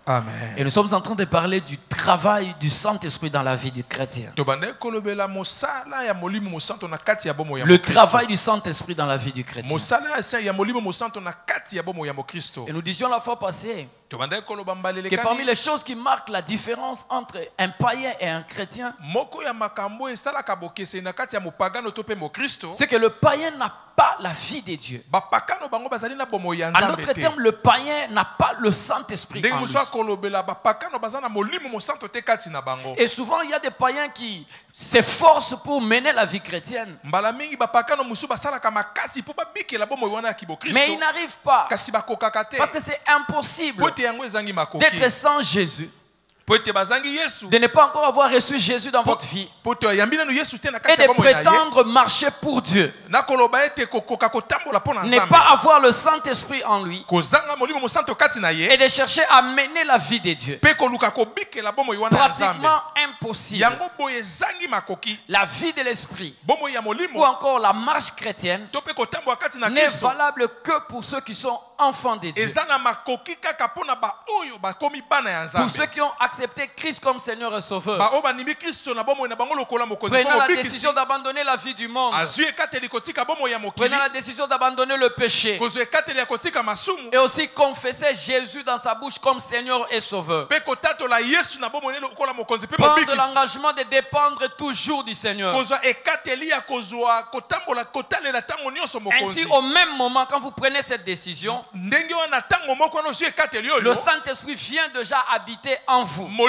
Amen. Et nous sommes en train de parler du travail du Saint-Esprit dans la vie du chrétien. Le travail du Saint-Esprit dans la vie du chrétien. Et nous disions la fois passée que parmi les choses qui marquent la différence entre un païen et un chrétien, c'est que le païen n'a pas la vie de Dieu. En d'autres termes, le païen n'a pas le Saint-Esprit en lui. Et souvent, il y a des païens qui s'efforcent pour mener la vie chrétienne. Mais ils n'arrivent pas. Parce que c'est impossible d'être sans Jésus, de ne pas encore avoir reçu Jésus dans votre vie et de prétendre marcher pour Dieu, ne pas avoir le Saint-Esprit en lui et de chercher à mener la vie de Dieu. Pratiquement impossible. La vie de l'Esprit ou encore la marche chrétienne n'est valable que pour ceux qui sont enfants de Dieu. Pour ceux qui ont accepté Christ comme Seigneur et Sauveur, prenant la décision d'abandonner la vie du monde, prenant la décision d'abandonner le péché et aussi confesser Jésus dans sa bouche comme Seigneur et Sauveur. Prendre l'engagement de dépendre toujours du Seigneur. Ainsi, au même moment, quand vous prenez cette décision, le Saint-Esprit vient déjà habiter en vous. Nous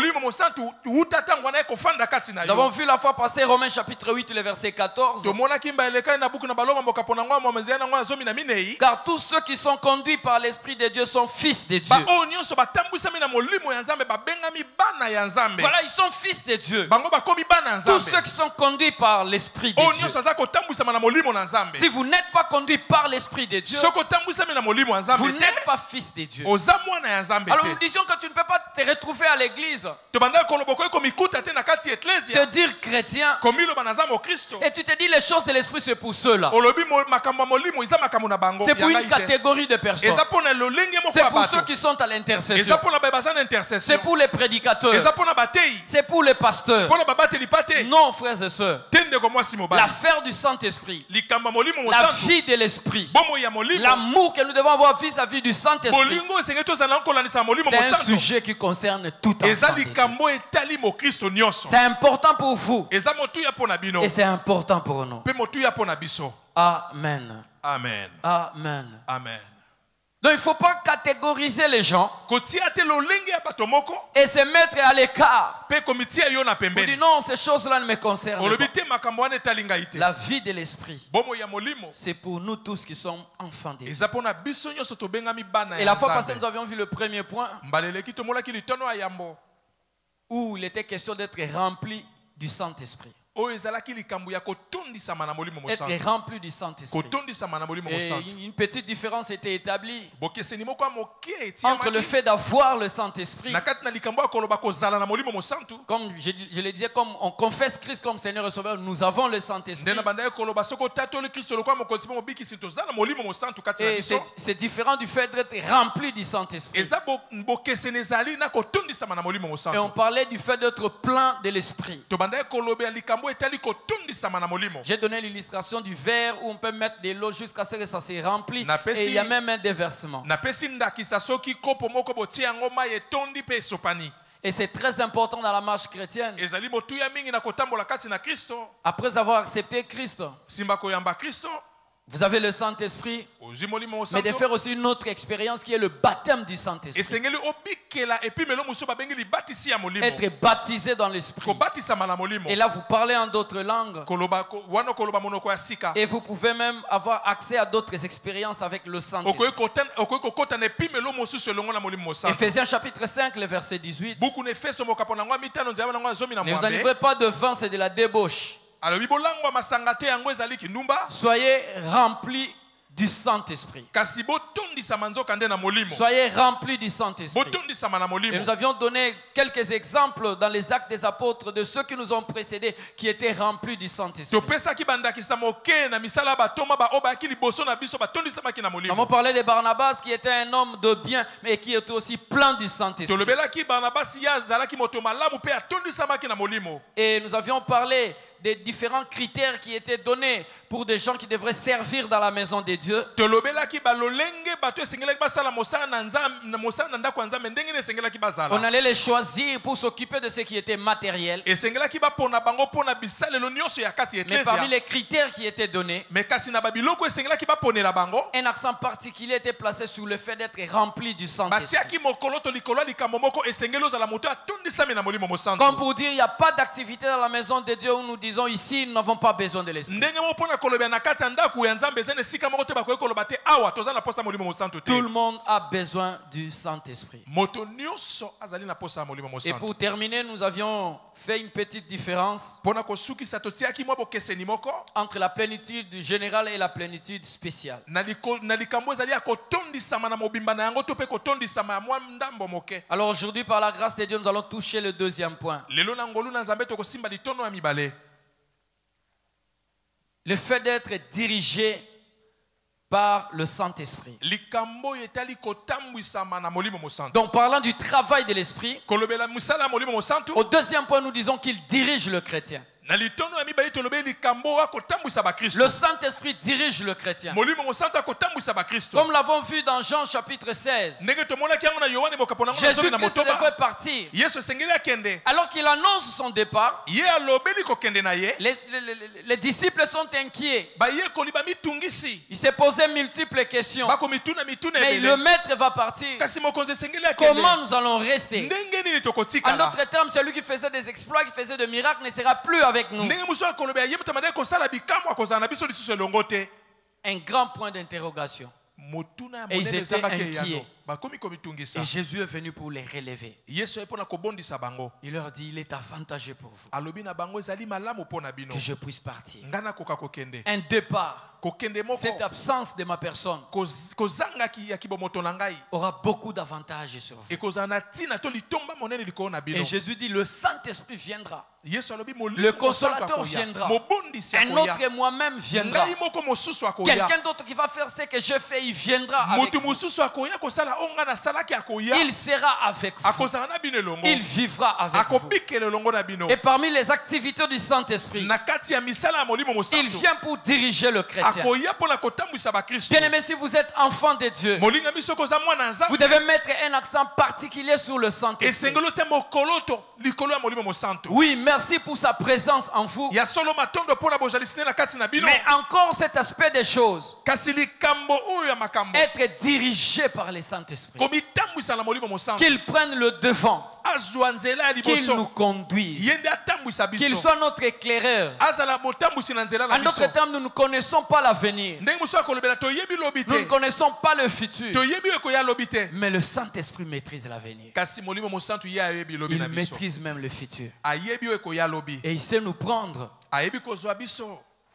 avons vu la fois passée Romains chapitre 8, le verset 14. Car tous ceux qui sont conduits par l'Esprit de Dieu sont fils de Dieu. Voilà, ils sont fils de Dieu. Tous ceux qui sont conduits par l'Esprit de Dieu. Si vous n'êtes pas conduit par l'Esprit de Dieu, vous n'êtes pas fils de Dieu. Alors nous disions que tu ne peux pas te retrouver à l'église, te dire chrétien, et tu te dis les choses de l'Esprit c'est pour ceux-là. C'est pour une catégorie de personnes. C'est pour ceux qui sont à l'intercession. C'est pour les prédicateurs. C'est pour les pasteurs. Non, frères et sœurs. L'affaire du Saint-Esprit, la vie de l'Esprit, l'amour que nous devons avoir vis-à-vis du Saint-Esprit, c'est un sujet qui concerne tout enfant. C'est important pour vous et c'est important pour nous. Amen. Amen. Amen. Amen. Donc il ne faut pas catégoriser les gens et se mettre à l'écart. On dit non, ces choses-là ne me concernent pas. La vie de l'Esprit, c'est pour nous tous qui sommes enfants de Dieu. Et la fois passée, nous avions vu le premier point où il était question d'être rempli du Saint-Esprit. Être rempli du Saint-Esprit. Et une petite différence était établie entre le fait d'avoir le Saint-Esprit, comme je le disais, comme on confesse Christ comme Seigneur et Sauveur, nous avons le Saint-Esprit. Et c'est différent du fait d'être rempli du Saint-Esprit. Et on parlait du fait d'être plein de l'Esprit. J'ai donné l'illustration du verre où on peut mettre de l'eau jusqu'à ce que ça se remplisse et il y a même un déversement. Et c'est très important dans la marche chrétienne. Après avoir accepté Christ, vous avez le Saint-Esprit, mais de faire aussi une autre expérience qui est le baptême du Saint-Esprit. Être baptisé dans l'Esprit. Et là, vous parlez en d'autres langues. Et vous pouvez même avoir accès à d'autres expériences avec le Saint-Esprit. Ephésiens chapitre 5, le verset 18. Ne vous enivrez pas de vin, c'est de la débauche. Soyez remplis du Saint-Esprit. Soyez remplis du Saint-Esprit. Et nous avions donné quelques exemples dans les Actes des Apôtres de ceux qui nous ont précédés qui étaient remplis du Saint-Esprit. Nous avons parlé de Barnabas qui était un homme de bien mais qui était aussi plein du Saint-Esprit. Et nous avions parlé des différents critères qui étaient donnés pour des gens qui devraient servir dans la maison de Dieu. On allait les choisir pour s'occuper de ce qui était matériel. Mais parmi les critères qui étaient donnés, un accent particulier était placé sur le fait d'être rempli du Saint-Esprit. Comme pour dire, il n'y a pas d'activité dans la maison de Dieu où nous disons ici, nous n'avons pas besoin de l'Esprit. Tout le monde a besoin du Saint-Esprit. Et pour terminer, nous avions fait une petite différence entre la plénitude générale et la plénitude spéciale. Alors aujourd'hui, par la grâce de Dieu, nous allons toucher le deuxième point. Le fait d'être dirigé par le Saint-Esprit. Donc parlant du travail de l'Esprit, au deuxième point nous disons qu'il dirige le chrétien. Le Saint-Esprit dirige le chrétien. Comme l'avons vu dans Jean chapitre 16. Jésus-Christ devait partir. Alors qu'il annonce son départ, les disciples sont inquiets. Ils se posaient multiples questions. Mais le maître va partir. Comment nous allons rester? En d'autres termes, celui qui faisait des exploits, qui faisait des miracles ne sera plus avec nous. Un grand point d'interrogation. Et ils étaient inquiets. Et Jésus est venu pour les relever. Il leur dit, il est avantageux pour vous que je puisse partir. Un départ, cette absence de ma personne aura beaucoup d'avantages sur vous. Et Jésus dit, le Saint-Esprit viendra. Le consolateur viendra. Un autre moi-même viendra. Quelqu'un d'autre qui va faire ce que je fais, il viendra avec vous. Il sera avec vous. Il vivra avec vous. Et parmi les activités du Saint-Esprit, il vient pour diriger le chrétien. Bien-aimés, si vous êtes enfant de Dieu, vous devez mettre un accent particulier sur le Saint-Esprit. Oui, merci pour sa présence en vous. Mais encore cet aspect des choses, être dirigé par le Saint-Esprit, qu'il prenne le devant, qu'il nous conduise, qu'il soit notre éclaireur. En d'autres termes, nous ne connaissons pas l'avenir, nous ne connaissons pas le futur, mais le Saint-Esprit maîtrise l'avenir. Il maîtrise même le futur. Et il sait nous prendre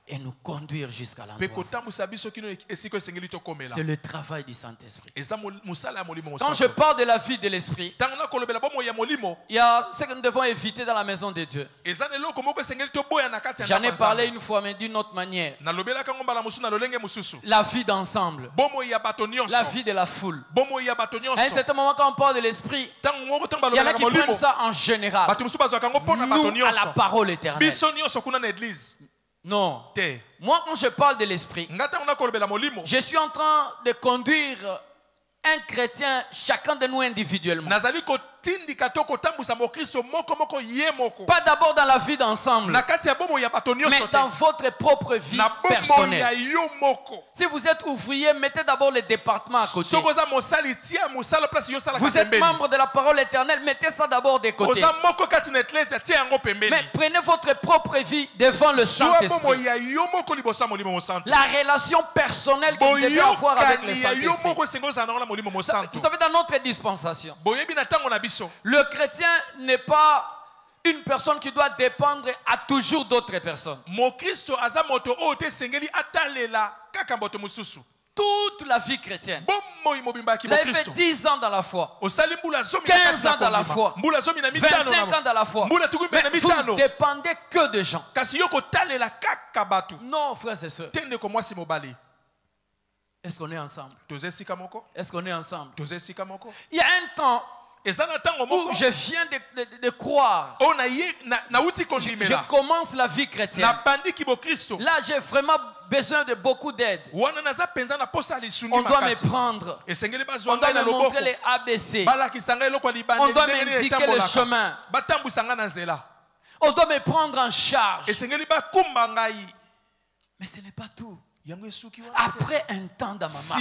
et nous conduire jusqu'à l'endroit. C'est le travail du Saint-Esprit. Quand je parle de la vie de l'Esprit, il y a ce que nous devons éviter dans la maison de Dieu. J'en ai parlé une fois, mais d'une autre manière. La vie d'ensemble, la vie de la foule. À un certain moment, quand on parle de l'Esprit, il y en a qui prennent ça en général. Nous, à la parole éternelle. Non. Moi, quand je parle de l'Esprit, je suis en train de conduire un chrétien, chacun de nous individuellement. Pas d'abord dans la vie d'ensemble, mais dans votre propre vie personnelle. Si vous êtes ouvrier, mettez d'abord le département à côté. Vous êtes membre de la parole éternelle, mettez ça d'abord de côté. Mais prenez votre propre vie devant le Saint-Esprit. La relation personnelle que vous devez avoir avec le Saint-Esprit. Vous savez, dans notre dispensation, le chrétien n'est pas une personne qui doit dépendre à toujours d'autres personnes. toute la vie chrétienne. Vous avez fait 10 ans dans la foi, 15 ans dans la foi, 25 ans dans la foi, mais vous ne dépendez que de gens. Non, frères et sœurs. Est-ce qu'on est ensemble? Est-ce qu'on est ensemble? Il y a un temps où je viens de croire, je commence la vie chrétienne. Là, j'ai vraiment besoin de beaucoup d'aide. On doit me prendre. On doit me montrer les ABC. On doit m'indiquer le chemin. On doit me prendre en charge. Mais ce n'est pas tout. Après un temps dans ma marche,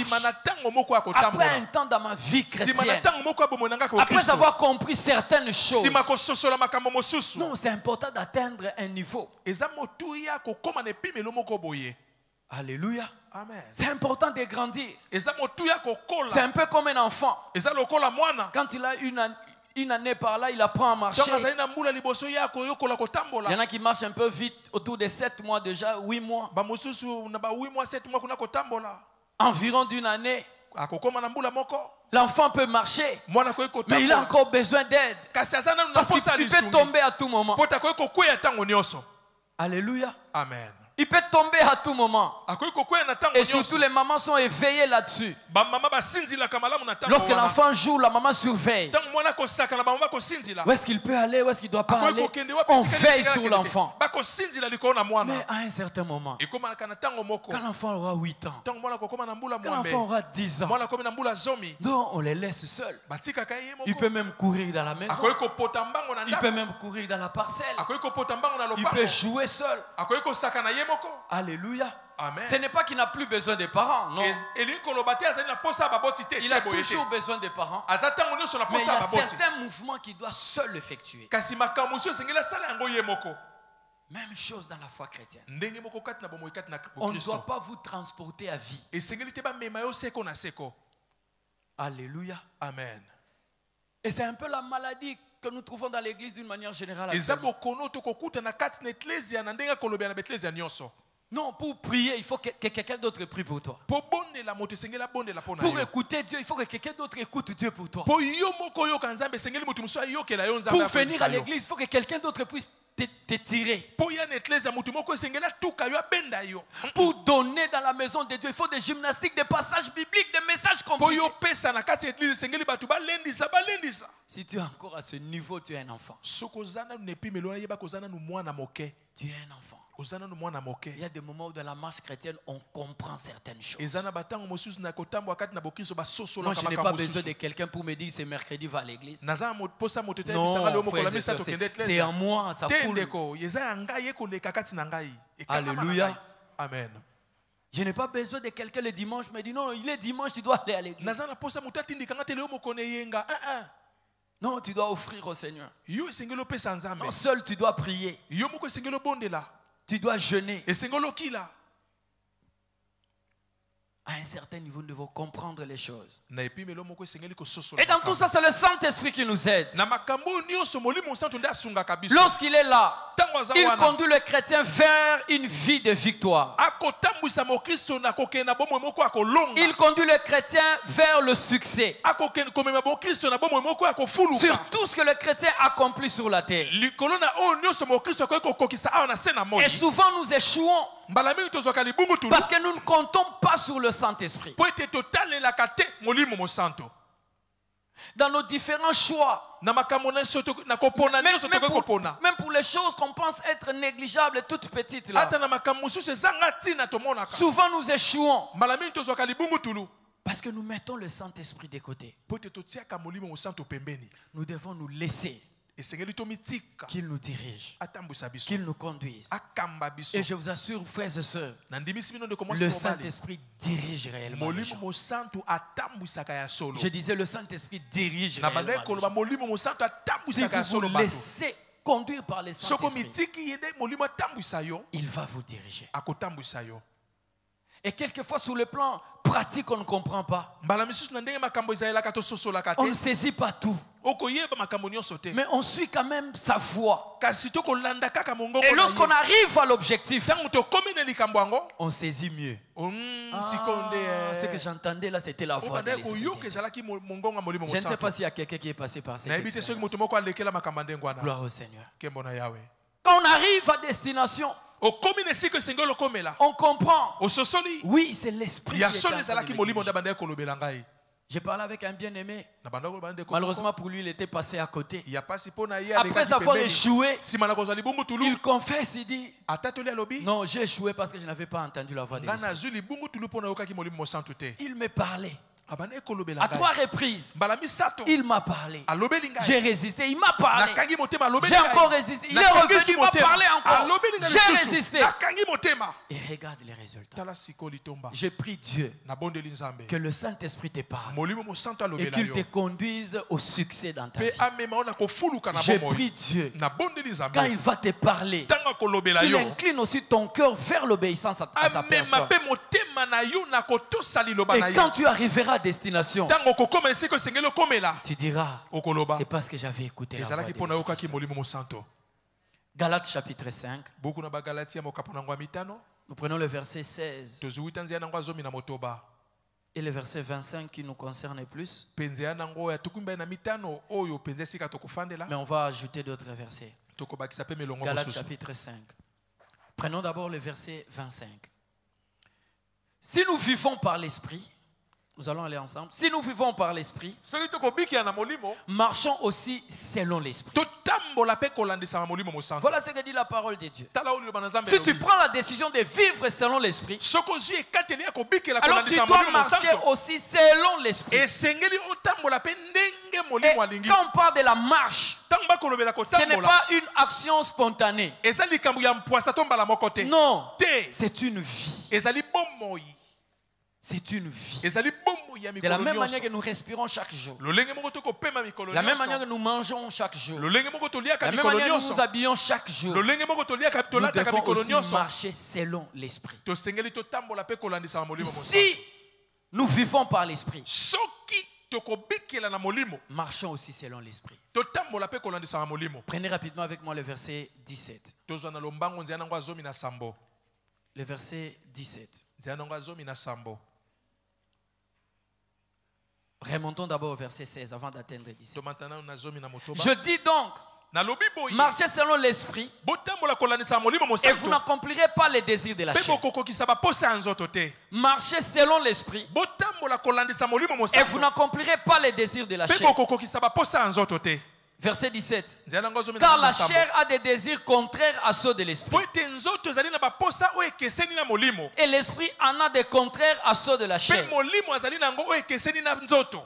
après un temps dans ma vie chrétienne, après avoir compris certaines choses, non, c'est important d'atteindre un niveau. Alléluia. C'est important de grandir. C'est un peu comme un enfant. Quand il a une année par là, il apprend à marcher. Il y en a qui marchent un peu vite, autour de 7 mois déjà, 8 mois. Environ d'une année. L'enfant peut marcher, mais il a encore besoin d'aide. Parce qu'il peut tomber à tout moment. Alléluia. Amen. Il peut tomber à tout moment. Et surtout les mamans sont éveillées là-dessus. Lorsque l'enfant joue, la maman surveille. Où est-ce qu'il peut aller, où est-ce qu'il ne doit pas aller? On veille sur l'enfant. Mais à un certain moment, quand l'enfant aura 8 ans, quand l'enfant aura 10 ans, non, on les laisse seuls. Il peut même courir dans la maison. Il peut même courir dans la parcelle. Il peut jouer seul. Alléluia. Amen. Ce n'est pas qu'il n'a plus besoin des parents, non. Il a toujours besoin des parents. Mais il y a certains mouvements qu'il doit seul effectuer. Même chose dans la foi chrétienne. On ne doit pas vous transporter à vie. Alléluia. Amen. Et c'est un peu la maladie que nous trouvons dans l'église d'une manière générale. Non, pour prier, il faut que quelqu'un d'autre prie pour toi. Pour écouter Dieu, il faut que quelqu'un d'autre écoute Dieu pour toi. Pour venir à l'église, il faut que quelqu'un d'autre puisse te tirer. Pour donner dans la maison de Dieu, il faut des gymnastiques, des passages bibliques, des messages compliqués. Si tu es encore à ce niveau, tu es un enfant. Tu es un enfant. Il y a des moments où dans la marche chrétienne, on comprend certaines choses. Moi, je n'ai pas besoin de quelqu'un pour me dire c'est mercredi, va à l'église. Non, frères et sœurs, c'est en moi, ça coule. Alléluia. Amen. Je n'ai pas besoin de quelqu'un le dimanche me dit non, il est dimanche, tu dois aller à l'église. Non, tu dois offrir au Seigneur. Non, seul tu dois prier. Tu dois jeûner. À un certain niveau, nous devons comprendre les choses. Et dans tout ça, c'est le Saint-Esprit qui nous aide. Lorsqu'il est là, il conduit le chrétien vers une vie de victoire. Il conduit le chrétien vers le succès. Sur tout ce que le chrétien accomplit sur la terre. Et souvent nous échouons parce que nous ne comptons pas sur le Saint-Esprit. Dans nos différents choix, même pour les choses qu'on pense être négligeables et toutes petites là, souvent nous échouons parce que nous mettons le Saint-Esprit de côté. Nous devons nous laisser qu'il nous dirige, qu'il nous conduise. Et je vous assure, frères et sœurs, le Saint-Esprit dirige réellement les gens. Je disais, le Saint-Esprit dirige réellement les gens. Si vous vous laissez conduire par le Saint-Esprit, il va vous diriger. Et quelquefois, sur le plan pratique, on ne comprend pas. On ne saisit pas tout. Mais on suit quand même sa voix. Et lorsqu'on arrive à l'objectif, on saisit mieux. Ce que j'entendais là, c'était la voix de l'Esprit. Je ne sais pas s'il y a quelqu'un qui est passé par cette expérience. Gloire au Seigneur. Quand on arrive à destination, on comprend. Oui, c'est l'Esprit qui est en train de. J'ai parlé avec un bien-aimé. Malheureusement pour lui, il était passé à côté. Après avoir échoué, il confesse, il dit: non, j'ai échoué parce que je n'avais pas entendu la voix de l'Esprit. Il me parlait. À 3 reprises, il m'a parlé. J'ai résisté, il m'a parlé. J'ai encore résisté. Il est revenu, il m'a parlé encore. J'ai résisté. Et regarde les résultats. J'ai pris Dieu que le Saint-Esprit te parle et qu'il te conduise au succès dans ta vie. J'ai pris Dieu quand il va te parler, qu'il incline aussi ton cœur vers l'obéissance à sa personne. Et quand tu arriveras à destination, tu diras: c'est parce que j'avais écouté la voix de l'Esprit. Galates chapitre 5. Nous prenons le verset 16 et le verset 25 qui nous concerne plus. Mais on va ajouter d'autres versets. Galates chapitre 5. Prenons d'abord le verset 25. Si nous vivons par l'Esprit, nous allons aller ensemble. Si nous vivons par l'Esprit, marchons aussi selon l'Esprit. Voilà ce que dit la parole de Dieu. Si tu prends la décision de vivre selon l'Esprit, alors tu dois marcher aussi selon l'Esprit. Et quand on parle de la marche, ce n'est pas une action spontanée. Non, c'est une vie. C'est une vie. De la même manière que nous respirons chaque jour, la même manière que nous mangeons chaque jour, la même manière que nous nous habillons chaque jour, nous devons aussi marcher selon l'Esprit. Si nous vivons par l'Esprit, marchons aussi selon l'Esprit. Prenez rapidement avec moi le verset 17. Le verset 17. Remontons d'abord au verset 16 avant d'atteindre 17. Je dis donc, marchez selon l'Esprit et vous n'accomplirez pas les désirs de la chair. Marchez selon l'Esprit et vous n'accomplirez pas les désirs de la chair. Verset 17. Car la chair a des désirs contraires à ceux de l'Esprit. Et l'Esprit en a des contraires à ceux de la chair.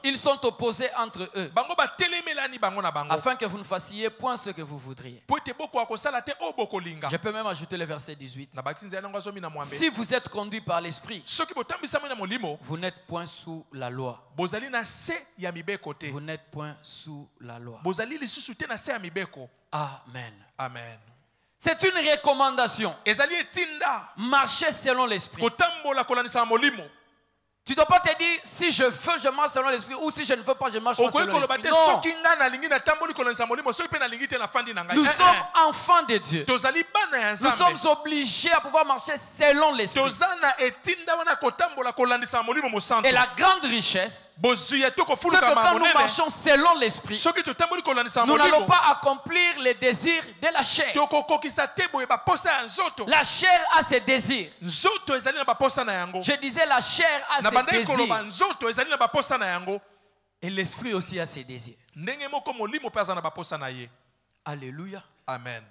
Ils sont opposés entre eux, afin que vous ne fassiez point ce que vous voudriez. Je peux même ajouter le verset 18. Si vous êtes conduit par l'Esprit, vous n'êtes point sous la loi. Vous n'êtes point sous la loi. Amen. Amen. C'est une recommandation. Marcher selon l'Esprit. Tu ne dois pas te dire si je veux, je marche selon l'Esprit, ou si je ne veux pas, je marche pas selon l'Esprit. Non. Nous sommes enfants de Dieu. Nous sommes obligés à pouvoir marcher selon l'Esprit. Et la grande richesse, c'est que quand nous marchons selon l'Esprit, nous n'allons pas accomplir les désirs de la chair. La chair a ses désirs. Je disais la chair a ses désirs. Et l'Esprit aussi a ses désirs. Alléluia. Amen.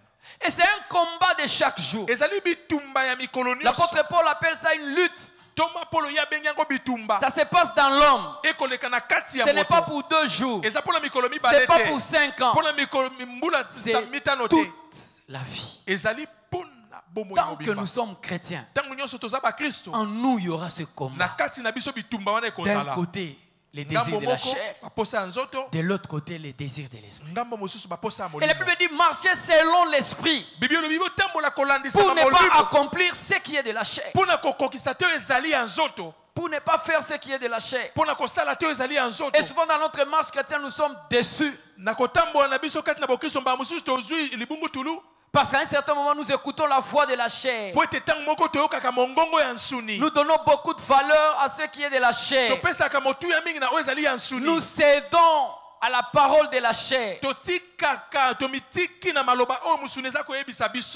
Et c'est un combat de chaque jour. L'apôtre Paul appelle ça une lutte. Ça se passe dans l'homme. Ce n'est pas pour 2 jours. Ce n'est pas pour 5 ans. C'est toute la vie. Tant que nous sommes chrétiens, en nous il y aura ce combat. D'un côté, les désirs de la chair, de l'autre côté, les désirs de l'Esprit. Et la Bible dit marcher selon l'Esprit pour ne pas accomplir ce qui est de la chair. pour ne pas faire ce qui est de la chair. Et souvent dans notre marche chrétienne, nous sommes déçus. Parce qu'à un certain moment, nous écoutons la voix de la chair. Nous donnons beaucoup de valeur à ce qui est de la chair. Nous cédons à la parole de la chair.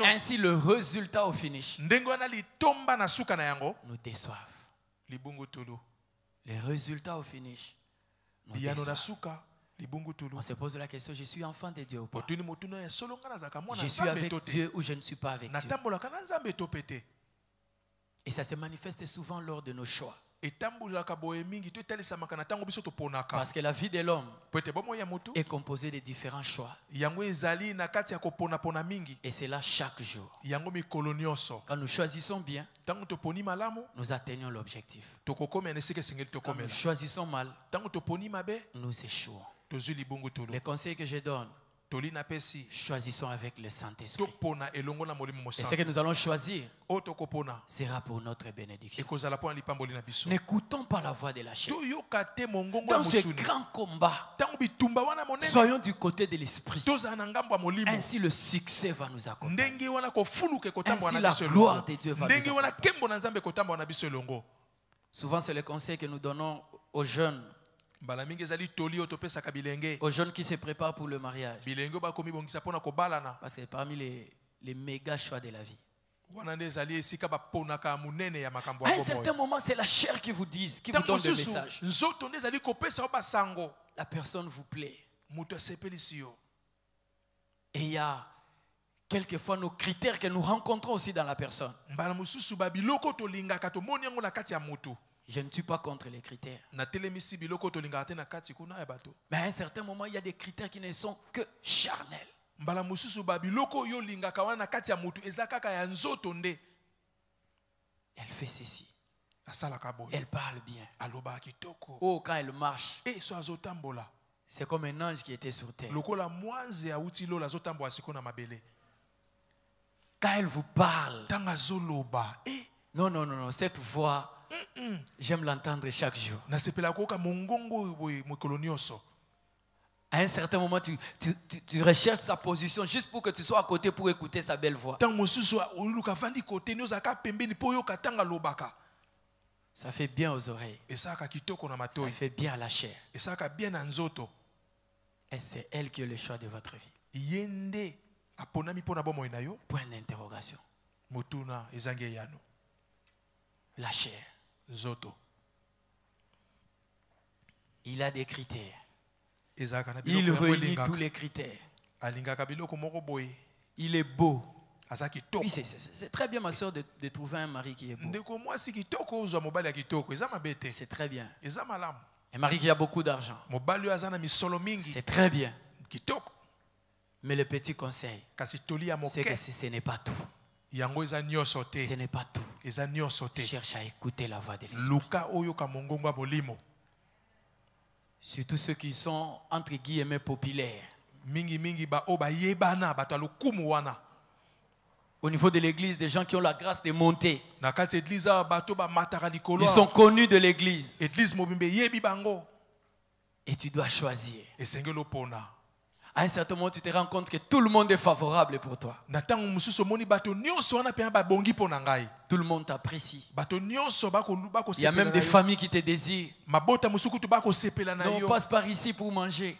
Ainsi, le résultat au finish nous déçoivent. Les résultats au finish nous déçoivent. On se pose la question, je suis enfant de Dieu ou pas? Je suis avec Dieu ou je ne suis pas avec Dieu? Et ça se manifeste souvent lors de nos choix. Parce que la vie de l'homme est composée de différents choix. Et c'est là chaque jour. Quand nous choisissons bien, nous atteignons l'objectif. Quand nous choisissons mal, nous échouons. Les conseils que je donne, choisissons avec le Saint-Esprit. Et ce que nous allons choisir sera pour notre bénédiction. N'écoutons pas la voix de la chair. Dans ce grand combat, soyons du côté de l'Esprit. Ainsi le succès va nous accompagner. Ainsi la gloire de Dieu va nous accompagner. Souvent c'est le conseil que nous donnons aux jeunes. Aux jeunes qui se préparent pour le mariage. Parce que parmi les méga choix de la vie, à un certain moment, c'est la chair qui vous dit, qui vous donne le message. La personne vous plaît. Et il y a quelquefois nos critères que nous rencontrons aussi dans la personne. Je ne suis pas contre les critères. Mais à un certain moment, il y a des critères qui ne sont que charnels. Elle fait ceci. Elle parle bien. Oh, quand elle marche, c'est comme un ange qui était sur terre. Quand elle vous parle, non, non, non, non, cette voix, j'aime l'entendre chaque jour. À un certain moment, tu recherches sa position juste pour que tu sois à côté pour écouter sa belle voix. Ça fait bien aux oreilles. Ça fait bien à la chair. Et c'est elle qui est le choix de votre vie. Point d'interrogation. La chair. Il a des critères. Il réunit tous les critères. Il est beau. Oui, c'est très bien, ma soeur, de trouver un mari qui est beau. C'est très bien. Un mari qui a beaucoup d'argent. C'est très bien. Mais le petit conseil, c'est que ce n'est pas tout. Ce n'est pas tout. Cherche à écouter la voix de l'Esprit. Surtout ceux qui sont entre guillemets populaires. Au niveau de l'église, des gens qui ont la grâce de monter. Ils sont connus de l'église. Et tu dois choisir. À un certain moment, tu te rends compte que tout le monde est favorable pour toi. Tout le monde t'apprécie. Il y a même des familles qui te désirent. Non, passe par ici pour manger.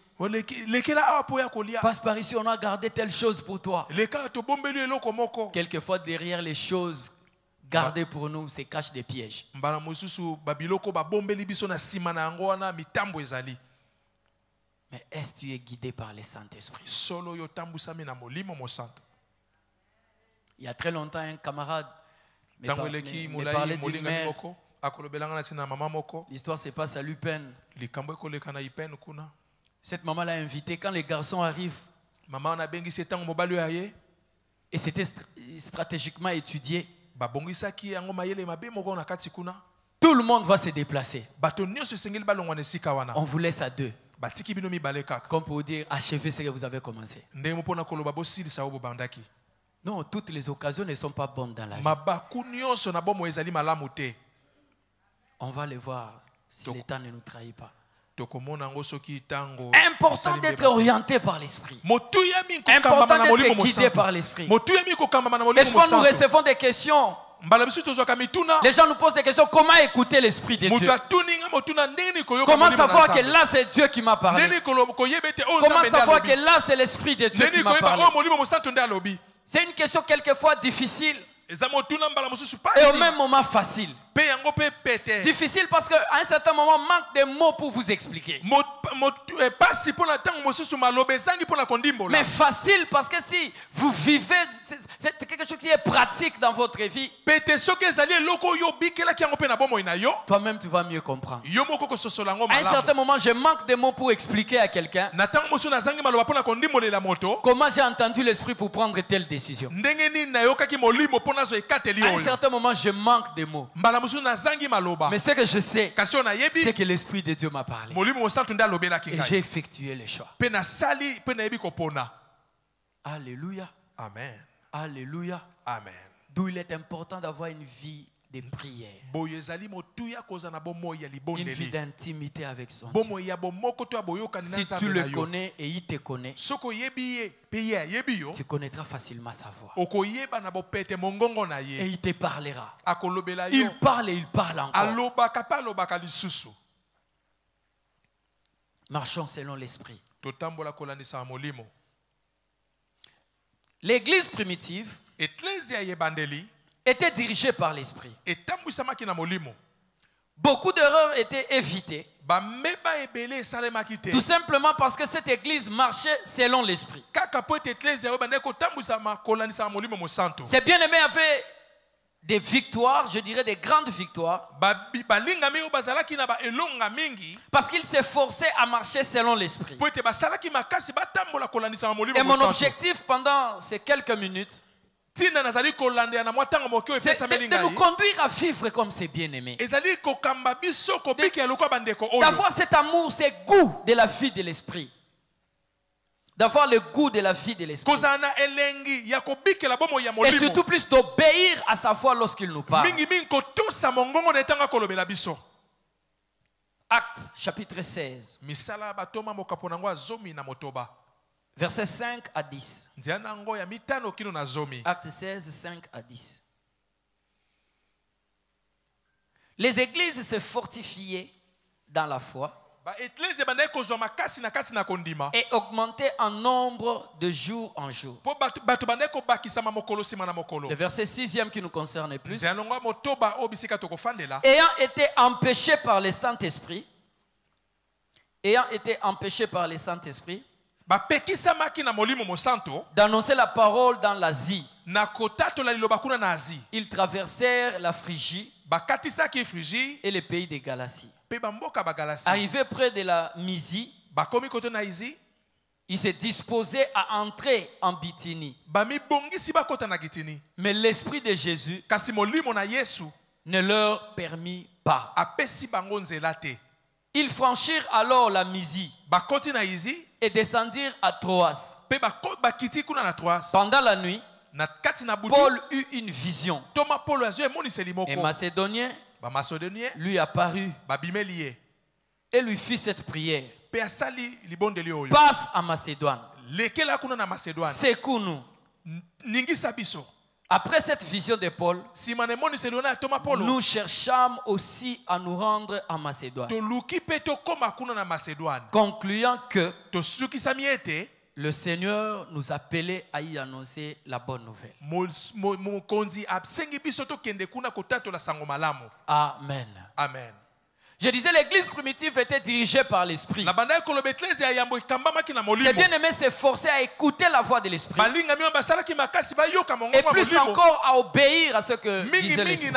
Passe par ici, on a gardé telle chose pour toi. Quelquefois, derrière les choses gardées pour nous, se cachent des pièges. Mais est-ce que tu es guidé par le Saint-Esprit? Il y a très longtemps, un camarade me parlait d'une mère. L'histoire se passe à Lupen. Cette maman l'a invité quand les garçons arrivent. Et c'était stratégiquement étudié. Tout le monde va se déplacer. On vous laisse à deux. Comme pour dire, achevez ce que vous avez commencé. Non, toutes les occasions ne sont pas bonnes dans la vie. On va le voir si le temps ne nous trahit pas. Important d'être orienté par l'esprit. Important d'être guidé par l'esprit. Et souvent nous recevons des questions. Les gens nous posent des questions. Comment écouter l'esprit de Dieu? Comment savoir que là c'est Dieu qui m'a parlé? Comment savoir que là c'est l'esprit de Dieu qui m'a parlé? C'est une question quelquefois difficile. Et au même moment facile. Difficile parce qu'à un certain moment, manque de mots pour vous expliquer. Mais facile parce que si vous vivez, c'est quelque chose qui est pratique dans votre vie. Toi-même, tu vas mieux comprendre. À un certain moment, je manque de mots pour expliquer à quelqu'un comment j'ai entendu l'esprit pour prendre telle décision. À un certain moment, je manque de mots. Mais ce que je sais, c'est que l'Esprit de Dieu m'a parlé. Et j'ai effectué le choix. Alléluia. Amen. Alléluia. Amen. D'où il est important d'avoir une vie de prière. Une vie d'intimité avec son Dieu. Si tu le connais et il te connaît, tu connaîtras facilement sa voix. Et il te parlera. Il parle et il parle encore. Marchons selon l'esprit. L'église primitive était dirigée par l'esprit. Beaucoup d'erreurs étaient évitées. Tout simplement parce que cette église marchait selon l'esprit. Ces bien-aimés avaient des victoires, je dirais des grandes victoires, parce qu'ils s'efforçaient à marcher selon l'esprit. Et mon objectif pendant ces quelques minutes, c'est de nous conduire à vivre comme ces bien-aimés. D'avoir cet amour, ce goût de la vie de l'esprit. D'avoir le goût de la vie de l'esprit. Et surtout plus d'obéir à sa voix lorsqu'il nous parle. Actes chapitre 16. Versets 5 à 10. Acte 16, 5 à 10. Les églises se fortifiaient dans la foi et augmentaient en nombre de jour en jour. Le verset 6e qui nous concerne plus. Ayant été empêchés par le Saint-Esprit, d'annoncer la parole dans l'Asie, ils traversèrent la Phrygie et les pays de Galatie. Arrivés près de la Mysie, ils se disposaient à entrer en Bithynie. Mais l'Esprit de Jésus ne leur permit pas. Ils franchirent alors la Mysie et descendirent à Troas. Pendant la nuit, Paul eut une vision. Et Macédonien lui apparut et lui fit cette prière. Passe à Macédoine. Secours-nous. Après cette vision de Paul, nous cherchâmes aussi à nous rendre à Macédoine, concluant que le Seigneur nous appelait à y annoncer la bonne nouvelle. Amen. Amen. Je disais, l'église primitive était dirigée par l'esprit. Ces bien-aimés s'efforçaient à écouter la voix de l'esprit. Et plus encore à obéir à ce que disait l'esprit.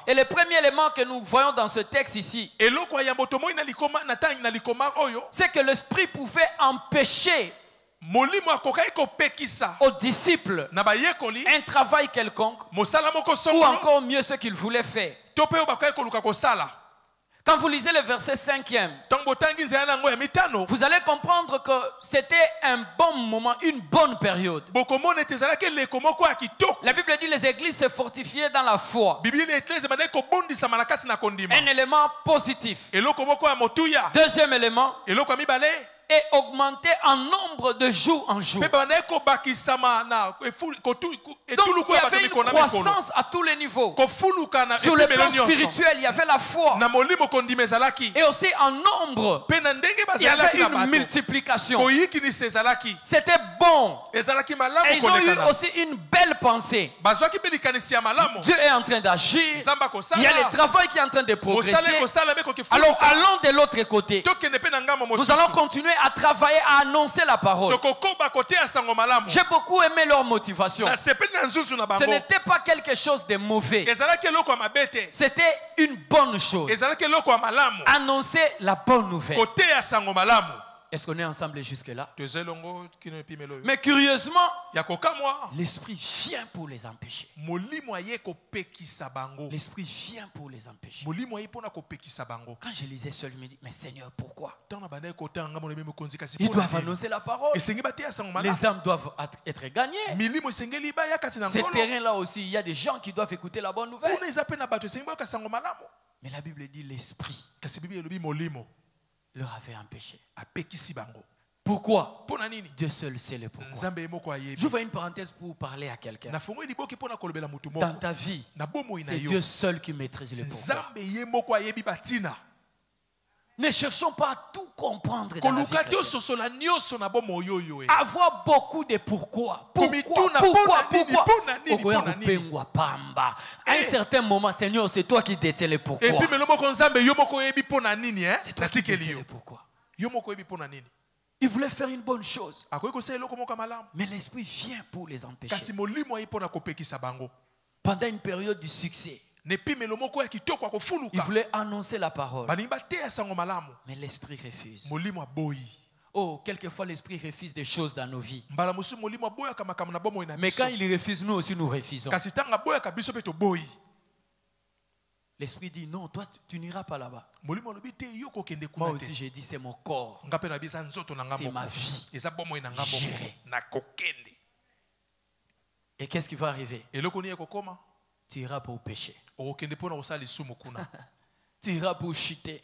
Et le premier élément que nous voyons dans ce texte ici, c'est que l'esprit pouvait empêcher aux disciples un travail quelconque, ou encore mieux ce qu'ils voulaient faire. Quand vous lisez le verset 5e, vous allez comprendre que c'était un bon moment, une bonne période. La Bible dit que les églises se fortifiaient dans la foi. Un élément positif. Deuxième élément, et augmenter en nombre de jours en jour. Donc il y avait une croissance à tous les niveaux. Sur le plan spirituel, il y avait la foi. Et aussi en nombre, il y avait une multiplication. C'était bon. Et ils ont eu aussi une belle pensée. Dieu est en train d'agir. Il y a le travail qui est en train de progresser. Alors allons de l'autre côté. Nous allons continuer à travailler, à annoncer la parole. J'ai beaucoup aimé leur motivation. Ce n'était pas quelque chose de mauvais. C'était une bonne chose. Annoncer la bonne nouvelle. Est-ce qu'on est ensemble jusque-là? Mais curieusement, l'esprit vient pour les empêcher. L'esprit vient pour les empêcher. Quand je lisais seul, je me dis, mais Seigneur, pourquoi? Ils doivent annoncer la parole. Les âmes doivent être gagnées. Ces terrains-là aussi, il y a des gens qui doivent écouter la bonne nouvelle. Mais la Bible dit l'esprit leur avait empêché. Pourquoi? Dieu seul sait le pourquoi. J'ouvre une parenthèse pour parler à quelqu'un. Dans ta vie, c'est Dieu seul qui maîtrise le pourquoi. Ne cherchons pas à tout comprendre dans la vie chrétienne. Avoir beaucoup de pourquoi. Pourquoi? À un certain moment, Seigneur, c'est toi qui détiens le pourquoi. C'est toi qui détiens le pourquoi. Il voulait faire une bonne chose. Mais l'esprit vient pour les empêcher. Pendant une période du succès, il voulait annoncer la parole. Mais l'esprit refuse. Oh, quelquefois l'esprit refuse des choses dans nos vies. Mais quand il refuse, nous aussi nous refusons. L'esprit dit non, toi tu n'iras pas là-bas. Moi aussi j'ai dit c'est mon corps. C'est ma vie. J'irai. Et qu'est-ce qui va arriver? Tu iras pour pécher. Tu iras pour chuter.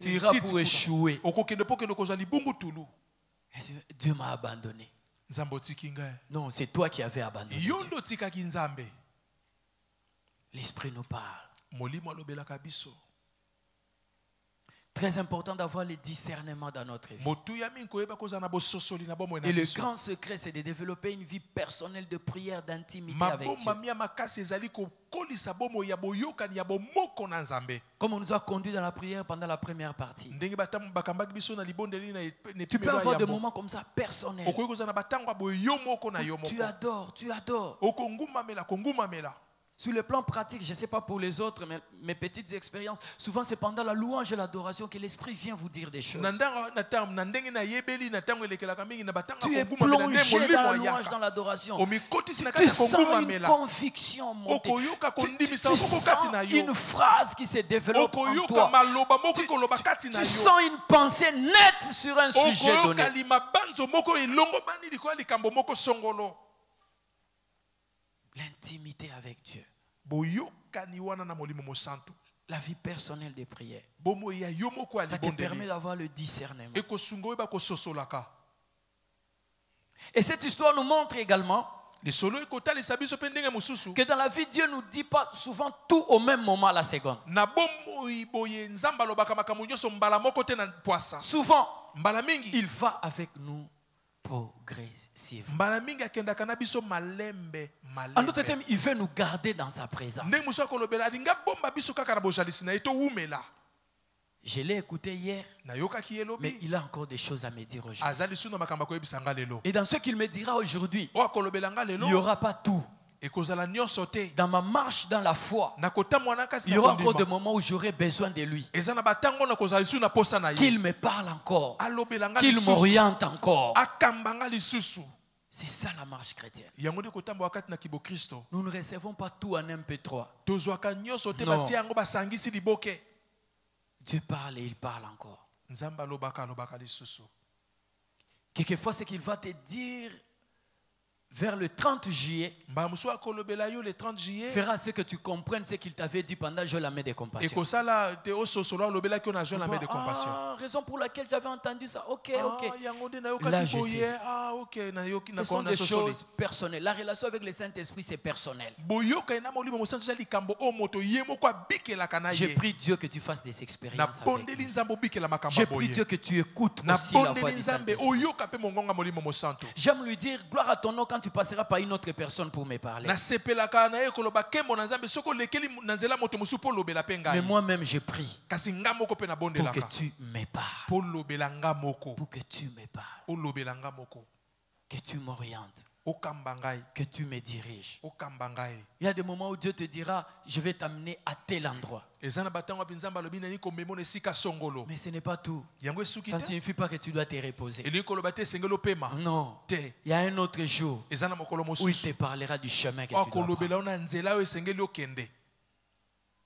Tu iras pour échouer. Dieu m'a abandonné. Non, c'est toi qui avais abandonné Dieu. L'esprit nous parle. Très important d'avoir le discernement dans notre vie. Et le grand secret, c'est de développer une vie personnelle de prière, d'intimité avec Dieu. Comme on nous a conduit dans la prière pendant la première partie. Tu peux avoir des moments comme ça, personnels. Tu adores, tu adores. Sur le plan pratique, je ne sais pas pour les autres, mais mes petites expériences, souvent c'est pendant la louange et l'adoration que l'esprit vient vous dire des choses. Tu es plongé dans la louange, dans l'adoration. Tu sens une conviction monter. Tu sens une phrase qui se développe en toi. Tu sens une pensée nette sur un sujet donné. L'intimité avec Dieu. La vie personnelle des prières. Ça te permet d'avoir le discernement. Et cette histoire nous montre également que dans la vie, Dieu ne nous dit pas souvent tout au même moment à la seconde. Souvent, il va avec nous progressivement. En d'autres termes, il veut nous garder dans sa présence. Je l'ai écouté hier, mais il a encore des choses à me dire aujourd'hui. Et dans ce qu'il me dira aujourd'hui, il n'y aura pas tout. Dans ma marche dans la foi, il y aura encore des moments où j'aurai besoin de lui. Qu'il me parle encore, qu'il m'oriente encore. C'est ça la marche chrétienne. Nous ne recevons pas tout en MP3. Non. Dieu parle et il parle encore. Quelquefois, ce qu'il va te dire vers le 30 juillet, fera ce que tu comprennes ce qu'il t'avait dit pendant Joël la main de compassion. Raison pour laquelle j'avais entendu ça. Ok. Là, je sais. Ce sont des choses personnelles. La relation avec le Saint-Esprit, c'est personnel. J'ai pris Dieu que tu fasses des expériences avec lui. J'ai pris Dieu que tu écoutes aussi la voix du Saint-Esprit. J'aime lui dire, gloire à ton nom quand tu passeras par une autre personne pour me parler. Mais moi-même, j'ai pris pour que tu me parles. Pour que tu me parles. Que tu m'orientes. Que tu me diriges. Il y a des moments où Dieu te dira, je vais t'amener à tel endroit. Mais ce n'est pas tout. Ça ne signifie pas que tu dois te reposer. Non. Il y a un autre jour où il te parlera du chemin que tu dois prendre.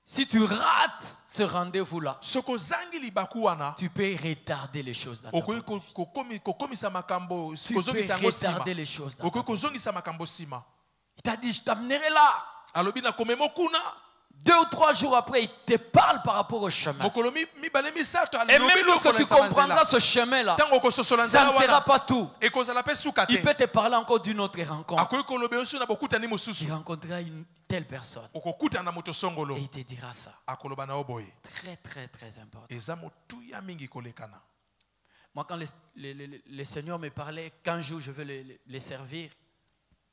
Si tu rates ce rendez-vous-là, tu peux retarder les choses dans ta vie. Tu peux retarder les choses dans ta vie. Il t'a dit, je t'amènerai là. 2 ou 3 jours après, il te parle par rapport au chemin. Et même lorsque tu comprendras ce chemin-là, ça ne sera pas tout. Il peut te parler encore d'une autre rencontre. Il rencontrera une telle personne. Et il te dira ça. Très, très, très important. Moi, quand le Seigneur me parlait qu'un jour je veux les servir,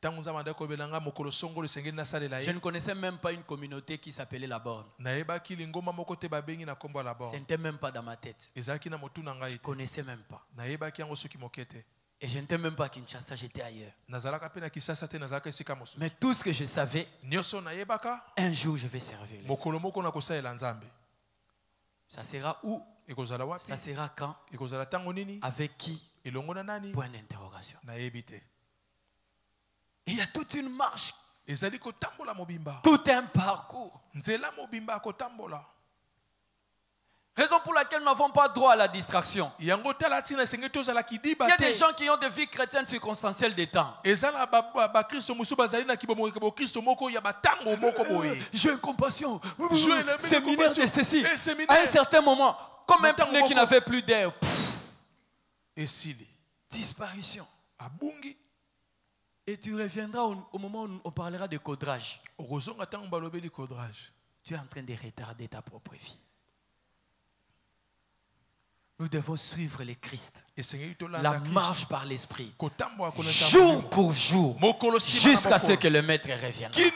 je ne connaissais même pas une communauté qui s'appelait La Borne. Ce n'était même pas dans ma tête. Je ne connaissais même pas. Et je n'étais même pas à Kinshasa, j'étais ailleurs. Mais tout ce que je savais, un jour je vais servir les autres. Ça sera où? Ça sera quand? Avec qui? Point d'interrogation. Il y a toute une marche, tout un parcours. Raison pour laquelle nous n'avons pas droit à la distraction. Il y a des gens qui ont des vies chrétiennes circonstancielles des temps. J'ai une compassion. Séminaire de ceci. À un certain moment, comme un pneu qui n'avait plus d'air. Disparition. Et tu reviendras au moment où on parlera de codrage. Tu es en train de retarder ta propre vie. Nous devons suivre le Christ. La marche par l'Esprit. Jour pour jour. Jusqu'à ce que le Maître revienne. Et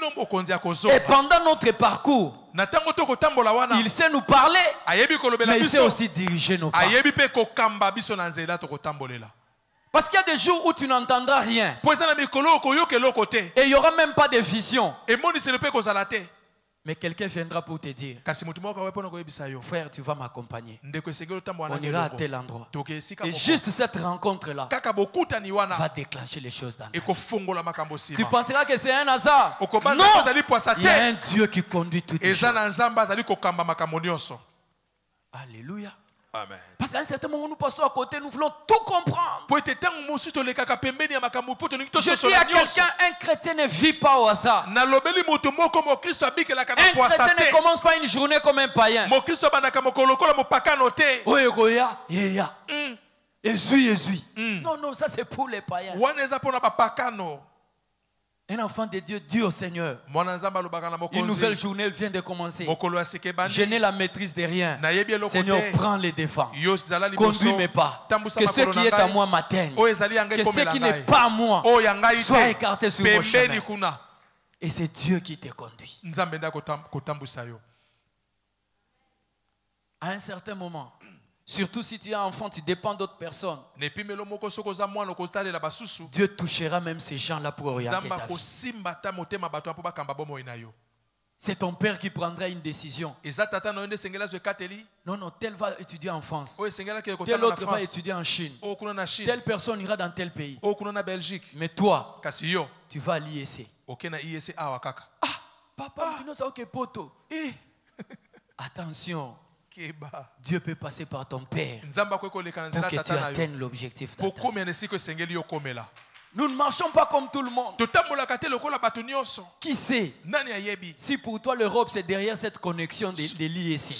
pendant notre parcours, il sait nous parler. Mais il sait aussi diriger nos pas. Parce qu'il y a des jours où tu n'entendras rien. Et il n'y aura même pas de vision. Mais quelqu'un viendra pour te dire, frère, tu vas m'accompagner. On ira à tel endroit. Et juste cette rencontre-là va déclencher les choses dans ta vie. Tu penseras que c'est un hasard. Non, il y a un Dieu qui conduit toutes les choses. Alléluia. Amen. Parce qu'à un certain moment, nous passons à côté, nous voulons tout comprendre. Je dis à quelqu'un, un chrétien ne vit pas au hasard. Un chrétien ne commence pas une journée comme un païen. Non, ça c'est pour les païens. Un enfant de Dieu dit au Seigneur, une nouvelle journée vient de commencer. Je n'ai la maîtrise de rien. Seigneur, prends les devants. Conduis mes pas. Que ce qui est à moi m'atteigne. Que ce qui n'est pas à moi soit écarté sur mon chemin. Et c'est Dieu qui te conduit. À un certain moment, surtout si tu es enfant, tu dépends d'autres personnes. Dieu touchera même ces gens-là pour orienter ta vie. C'est ton père qui prendra une décision. Non, non, tel va étudier en France. Tel autre va étudier en Chine. Telle personne ira dans tel pays. Mais toi, tu vas à l'IEC. Ah, papa, tu n'as pas que poto. Attention. Dieu peut passer par ton père pour que tu atteignes l'objectif de ta vie. Nous ne marchons pas comme tout le monde. Qui sait si pour toi l'Europe c'est derrière cette connexion de l'IEC?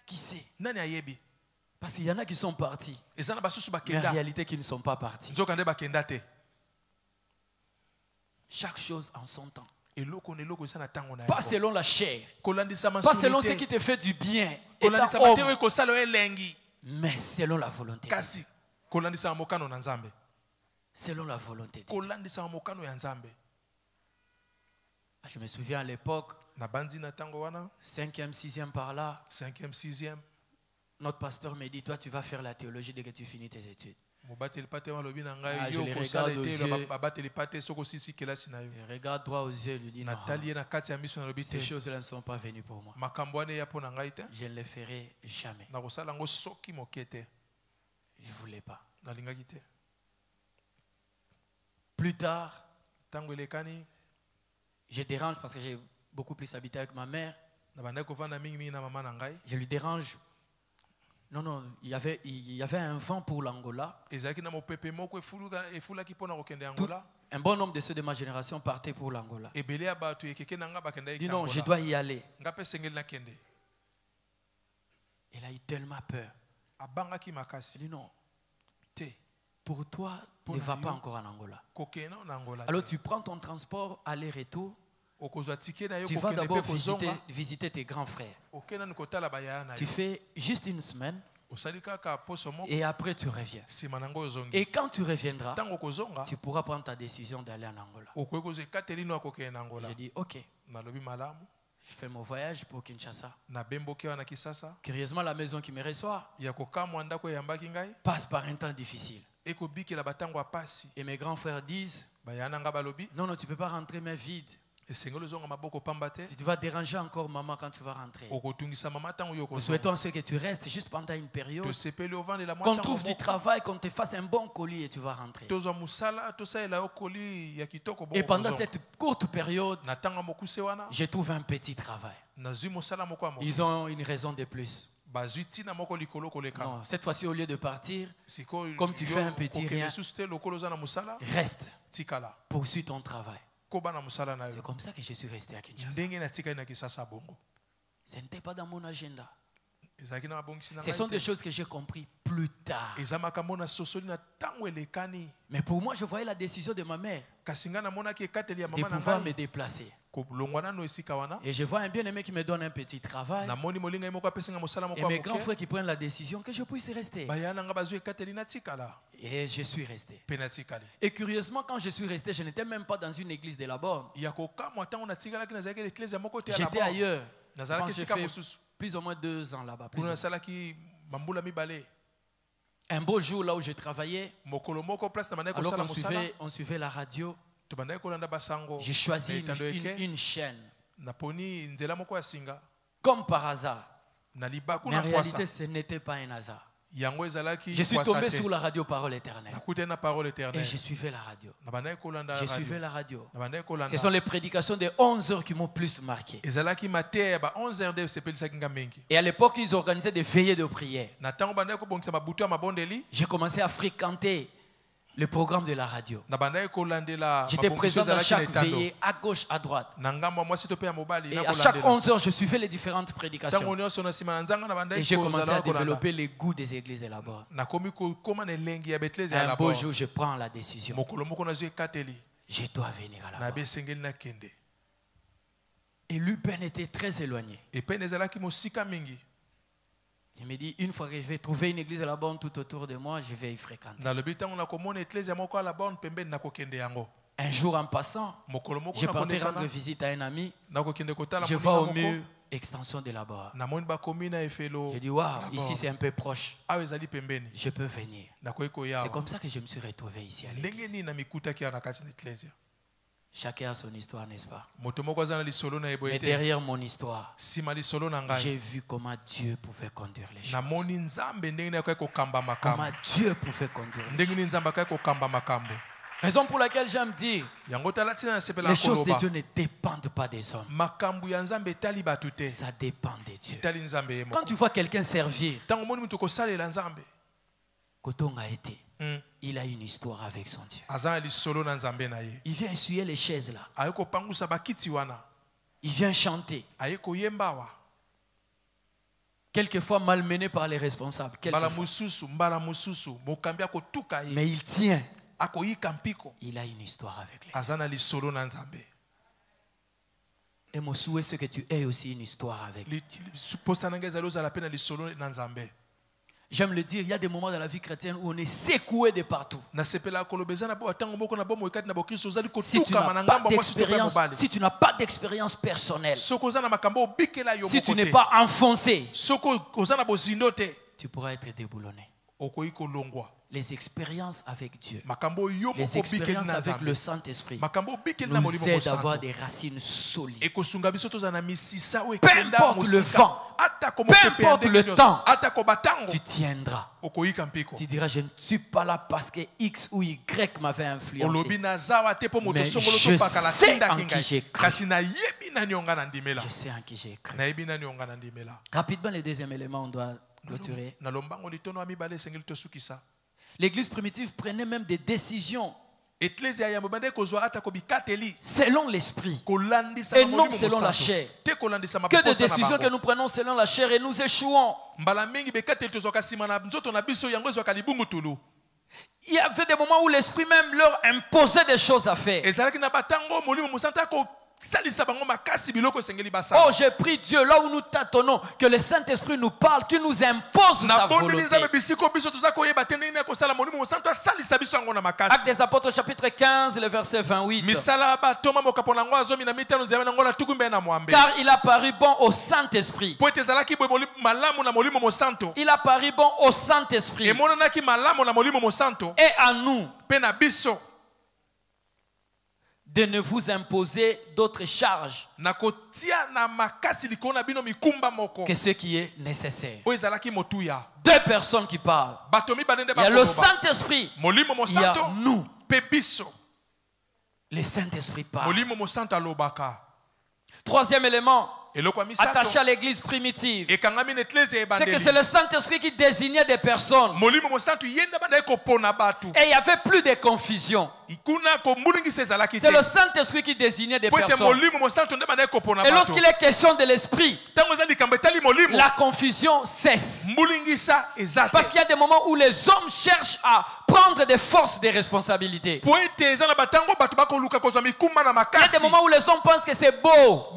Qui sait? Parce qu'il y en a qui sont partis. Mais en réalité qui ne sont pas partis. Chaque chose en son temps. Pas selon la chair. Pas selon ce qui te fait du bien. Mais selon la volonté de Dieu. Selon la volonté de Dieu. Je me souviens à l'époque, 5e, 6e par là, notre pasteur me dit, toi tu vas faire la théologie dès que tu finis tes études. Je le regarde aux yeux. Je regarde droit aux yeux et lui dis non. Ces choses-là ne sont pas venues pour moi. Je ne les ferai jamais. Je ne voulais pas. Plus tard, je dérange parce que j'ai beaucoup plus habité avec ma mère. Je lui dérange. Non, non, il y avait un vent pour l'Angola. Un bon nombre de ceux de ma génération partaient pour l'Angola. Dis non, je dois y aller. Il a eu tellement peur. Il dit non, pour toi, ne va pas encore en Angola. Alors tu prends ton transport aller-retour. Tu vas d'abord visiter tes grands frères. Tu fais juste une semaine. Et après tu reviens. Et quand tu reviendras, tu pourras prendre ta décision d'aller en Angola. J'ai dit ok. Je fais mon voyage pour Kinshasa. Curieusement, la maison qui me reçoit passe par un temps difficile. Et mes grands frères disent non, non, tu ne peux pas rentrer main vide. Tu vas déranger encore maman quand tu vas rentrer. Nous souhaitons ce que tu restes juste pendant une période. Qu'on trouve du travail, qu'on te fasse un bon colis et tu vas rentrer. Et pendant cette courte période, je trouve un petit travail. Ils ont une raison de plus. Non, cette fois-ci, au lieu de partir, comme tu fais un petit rien, reste, poursuis ton travail. C'est comme ça que je suis resté à Kinshasa. Ce n'était pas dans mon agenda. Ce sont des choses que j'ai compris plus tard. Mais pour moi, je voyais la décision de ma mère de pouvoir me déplacer. Et je vois un bien-aimé qui me donne un petit travail. Et mes grands frères qui prennent la décision que je puisse rester. Et je suis resté. Et curieusement, quand je suis resté, je n'étais même pas dans une église de la Borne. J'étais ailleurs. J'ai fait plus ou moins 2 ans là-bas. Un beau jour là où je travaillais, alors qu'on suivait la radio, j'ai choisi une chaîne. Comme par hasard. Mais en réalité, ce n'était pas un hasard. Je suis tombé sur la radio Parole Éternelle. Et je suivais la radio. Je suivais la radio. Ce sont les prédications de 11 heures qui m'ont plus marqué. Et à l'époque, ils organisaient des veillées de prière. J'ai commencé à fréquenter le programme de la radio. J'étais présent dans chaque veillée, à gauche, à droite. Et à chaque 11 heures, je suivais les différentes prédications. Et j'ai commencé à développer les goûts des églises de là-bas. Un beau jour, je prends la décision. Je dois venir à la bas. Et l'Upen était très éloigné. Il me dit, une fois que je vais trouver une église à la borne tout autour de moi, je vais y fréquenter. Un jour en passant, je partais rendre visite à un ami. Je vois au mur extension de la borne. Je dis, waouh, ici c'est un peu proche. Je peux venir. C'est comme ça que je me suis retrouvé ici à l'église. Chacun a son histoire, n'est-ce pas? Mais derrière mon histoire, j'ai vu comment Dieu pouvait conduire les choses. Comment Dieu pouvait conduire les choses. Raison pour laquelle j'aime dire, les choses de Dieu ne dépendent pas des hommes. Ça dépend de Dieu. Quand tu vois quelqu'un servir, Koton a été. Il a une histoire avec son Dieu. Il vient essuyer les chaises là. Il vient chanter. Quelquefois malmené par les responsables. Mais il tient. Il a une histoire avec les hommes. Et mon souhait, c'est que tu aies aussi une histoire avec Dieu. J'aime le dire, il y a des moments dans la vie chrétienne où on est secoué de partout. Si tu n'as pas d'expérience personnelle, si tu n'es pas enfoncé, tu pourras être déboulonné. Les expériences avec Dieu, les expériences avec le Saint-Esprit nous aident à avoir des racines solides. Peu importe le vent, peu importe le temps, tu tiendras. Tu diras, je ne suis pas là parce que X ou Y m'avait influencé. Mais je sais en qui j'ai cru. Je sais en qui j'ai cru. Rapidement, le deuxième élément, on doit clôturer. L'église primitive prenait même des décisions selon l'esprit et non selon la chair. Que des décisions que nous prenons selon la chair et nous échouons. Il y avait des moments où l'esprit même leur imposait des choses à faire. Oh, j'ai pris Dieu là où nous tâtonnons, que le Saint-Esprit nous parle, qu'il nous impose sa volonté. Actes des Apôtres chapitre 15, le verset 28. Car il a paru bon au Saint-Esprit. Il a paru bon au Saint-Esprit. Et à nous de ne vous imposer d'autres charges que ce qui est nécessaire. Deux personnes qui parlent. Il y a le Saint-Esprit. Il y a nous. Le Saint-Esprit parle. Troisième élément, attaché à l'église primitive, c'est que c'est le Saint-Esprit qui désignait des personnes. Et il n'y avait plus de confusion. C'est le Saint-Esprit qui désignait des personnes. Et lorsqu'il est question de l'esprit, la confusion cesse. Parce qu'il y a des moments où les hommes cherchent à prendre des forces de responsabilité. Il y a des moments où les hommes pensent que c'est beau.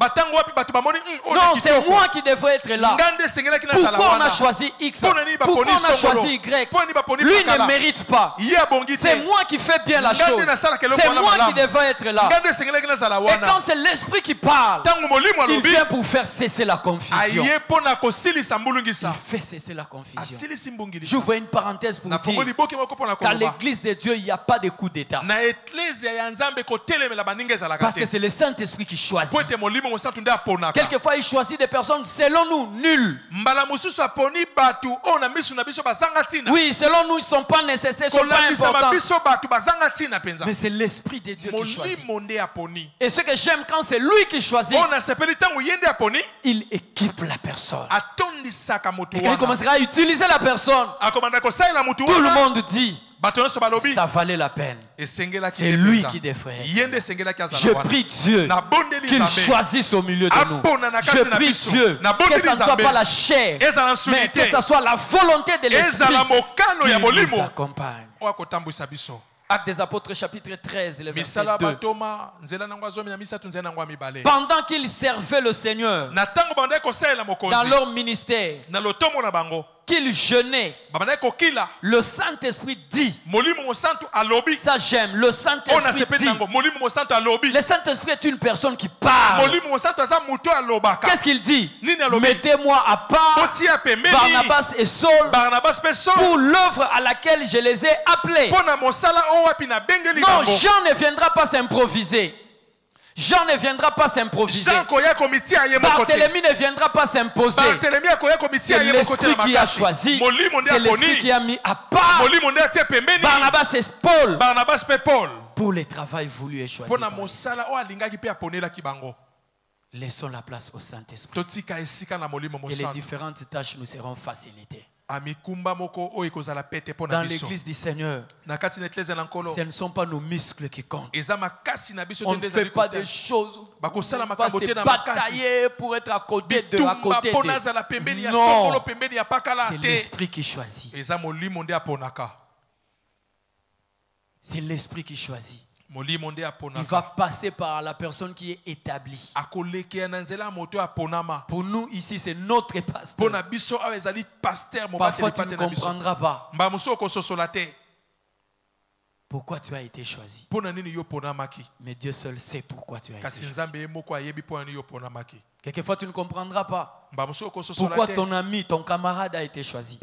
Non, c'est moi qui devrais être là. Pourquoi on a choisi X? Pourquoi on a choisi Y? Lui ne mérite pas. C'est moi qui fais bien la chose. C'est moi qui devrais être là. Et quand c'est l'esprit qui parle, il vient pour faire cesser la confusion. Il fait cesser la confusion. J'ouvre une parenthèse pour dire qu'à l'église de Dieu, il n'y a pas de coup d'état. Parce que c'est le Saint-Esprit qui choisit. Quelquefois, il choisit des personnes selon nous nulles. Oui, selon nous, ils ne sont pas nécessaires, ils ne sont pas importants. Mais c'est l'Esprit de Dieu qui choisit. Et ce que j'aime quand c'est lui qui choisit, il équipe la personne. Et quand il commencera à utiliser la personne, tout le monde dit ça valait la peine. C'est lui qui devrait être. Je prie Dieu qu'il choisisse au milieu de nous. Je prie Dieu que ce ne soit pas la chair, mais que ce soit la volonté de l'Esprit qui nous accompagne. Actes des Apôtres chapitre 13, le verset 2. Pendant qu'ils servaient le Seigneur dans leur ministère, qu'ils jeûnaient, le Saint-Esprit dit, ça j'aime, le Saint-Esprit dit, le Saint-Esprit est une personne qui parle. Qu'est-ce qu'il dit? Mettez-moi à part Barnabas et Saul pour l'œuvre à laquelle je les ai appelés. Non, Jean ne viendra pas s'improviser. Jean ne viendra pas s'improviser. Barthélemy ne viendra pas s'imposer. C'est l'esprit qui a choisi. C'est l'esprit qui a mis à part. Barnabas et Paul. Pour le travail voulu et choisi. Laissons la place au Saint-Esprit. Et les différentes tâches nous seront facilitées. Dans l'église du Seigneur, ce ne sont pas nos muscles qui comptent. On ne fait pas des choses. On va se batailler pour être à côté de. Non, c'est l'esprit qui choisit. C'est l'esprit qui choisit. Il va passer par la personne qui est établie. Pour nous ici, c'est notre pasteur. Parfois, tu ne comprendras pas. Pourquoi tu as été choisi? Mais Dieu seul sait pourquoi tu as été choisi. Quelquefois, tu ne comprendras pas pourquoi ton ami, ton camarade a été choisi.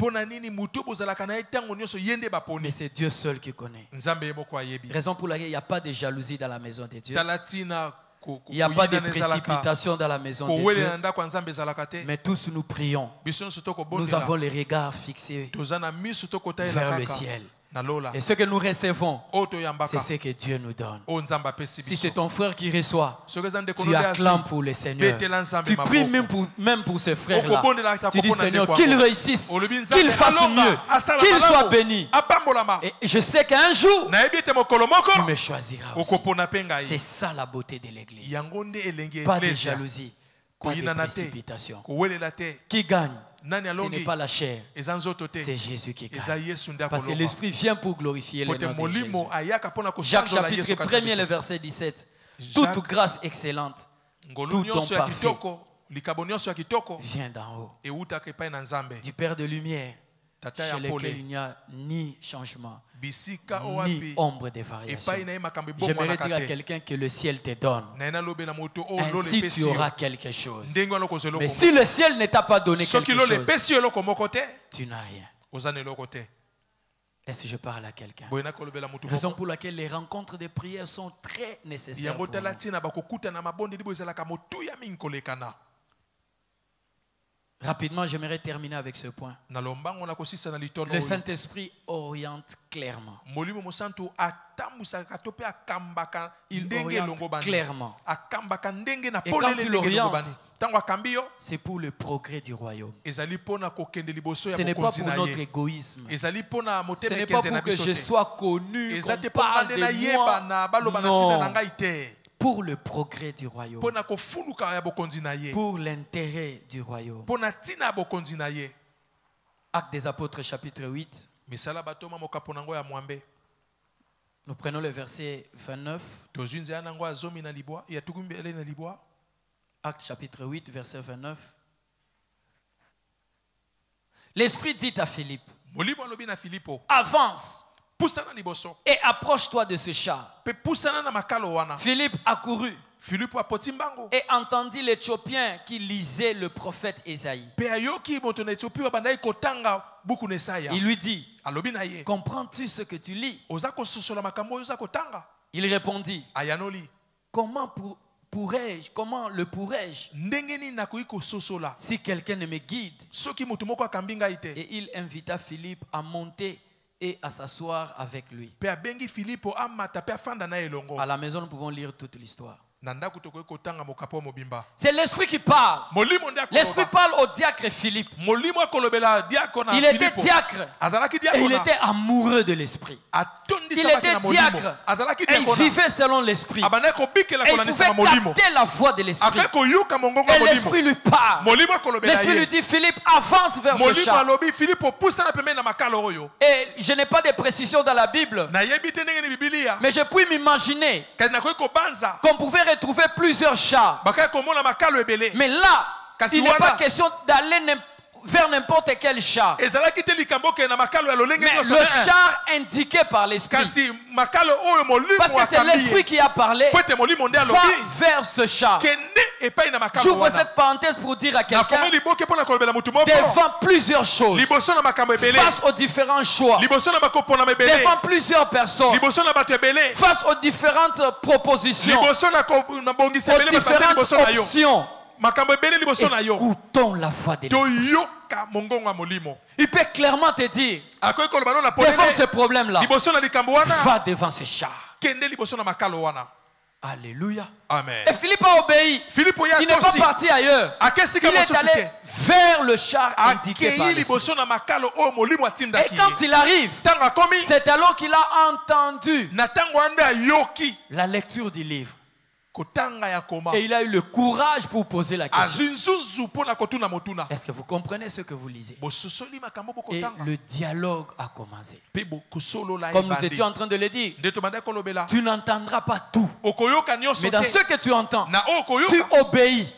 Mais c'est Dieu seul qui connaît. Raison pour laquelle il n'y a pas de jalousie dans la maison de Dieu. Il n'y a pas de précipitation dans la maison de Dieu. Mais tous nous prions. Nous avons les regards fixés vers le ciel. Et ce que nous recevons, c'est ce que Dieu nous donne. Si c'est ton frère qui reçoit, tu acclames pour le Seigneur. Tu pries même pour ce frère-là. Tu dis, Seigneur, qu'il réussisse, qu'il fasse mieux, qu'il soit béni. Et je sais qu'un jour, tu me choisiras aussi. C'est ça la beauté de l'église. Pas de jalousie, pas de précipitation. Qui gagne? Ce n'est pas la chair, c'est Jésus qui gagne. Parce que l'Esprit vient pour glorifier le nom de Jésus. Jacques chapitre 1er, le verset 17. Toute grâce excellente, tout don parfait vient d'en haut, du Père de lumière, chez lequel il n'y a ni changement, ni ombre de variation. J'aimerais dire à quelqu'un que le ciel te donne. Ainsi tu auras quelque chose. Mais si le ciel ne t'a pas donné quelque chose, tu n'as rien. Est-ce que je parle à quelqu'un? Raison pour laquelle les rencontres de prière sont très nécessaires pour nous. Rapidement, j'aimerais terminer avec ce point. Le Saint-Esprit oriente clairement. Il oriente clairement. Et quand il oriente, c'est pour le progrès du royaume. Ce n'est pas pour notre égoïsme. Ce n'est pas pour que je sois connu, qu'on parle de moi. Non. Pour le progrès du royaume. Pour l'intérêt du royaume. Actes des Apôtres chapitre 8. Nous prenons le verset 29. Actes chapitre 8, verset 29. L'Esprit dit à Philippe, avance et approche-toi de ce char. Philippe accourut et entendit l'Éthiopien qui lisait le prophète Ésaïe. Il lui dit, comprends-tu ce que tu lis? Il répondit, comment le pourrais-je si quelqu'un ne me guide? Et il invita Philippe à monter et à s'asseoir avec lui. À la maison, nous pouvons lire toute l'histoire. C'est l'Esprit qui parle. L'Esprit parle au diacre Philippe. Il était diacre et il était amoureux de l'Esprit. Il était diacre et il vivait selon l'Esprit. Et il pouvait capter la voix de l'Esprit. Et l'Esprit lui parle. L'Esprit lui dit, Philippe, avance vers ce char. Et je n'ai pas de précision dans la Bible, mais je puis m'imaginer qu'on pouvait retrouver plusieurs chars. Mais là, il n'est pas question d'aller vers n'importe quel char. Mais le char indiqué par l'esprit, parce que c'est l'esprit qui a parlé, va vers ce char. J'ouvre cette parenthèse pour dire à quelqu'un, devant plusieurs choses, face aux différents choix, devant plusieurs personnes, face aux différentes propositions, aux différentes options, écoutons la voix de l'esprit. Il peut clairement te dire, devant ce problème-là, va devant ce char. Alléluia. Amen. Et Philippe a obéi. Il n'est pas parti ailleurs. Il est allé vers le char indiqué par l'esprit. Et quand il arrive, c'est alors qu'il a entendu la lecture du livre. Et il a eu le courage pour poser la question. Est-ce que vous comprenez ce que vous lisez? Et le dialogue a commencé. Comme nous étions en train de le dire, tu n'entendras pas tout. Mais dans ce que tu entends, tu obéis.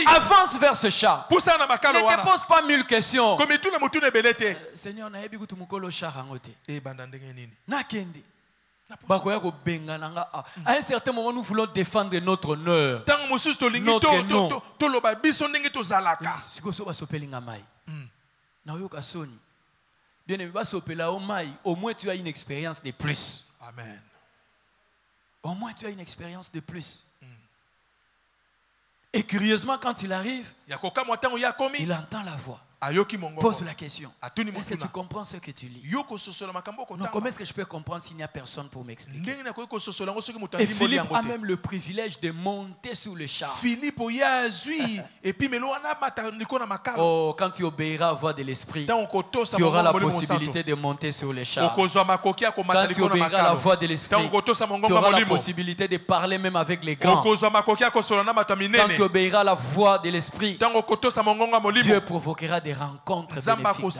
Avance vers ce char. Ne te pose pas 1000 questions. Seigneur, à un certain moment, nous voulons défendre notre honneur, notre nom. Au moins tu as une expérience de plus. Amen. Au moins tu as une expérience de plus. Et curieusement, quand il arrive, il entend la voix. Pose la question. Est-ce que tu comprends ce que tu lis? Non, comment est-ce que je peux comprendre s'il n'y a personne pour m'expliquer? Et Philippe a même le privilège de monter sur le char. Oh, quand tu obéiras à la voix de l'esprit, tu auras la possibilité de monter sur le char. Quand tu obéiras à la voix de l'esprit, tu auras la possibilité de parler même avec les grands. Quand tu obéiras à la voix de l'esprit, Dieu provoquera des rencontres bénéfiques.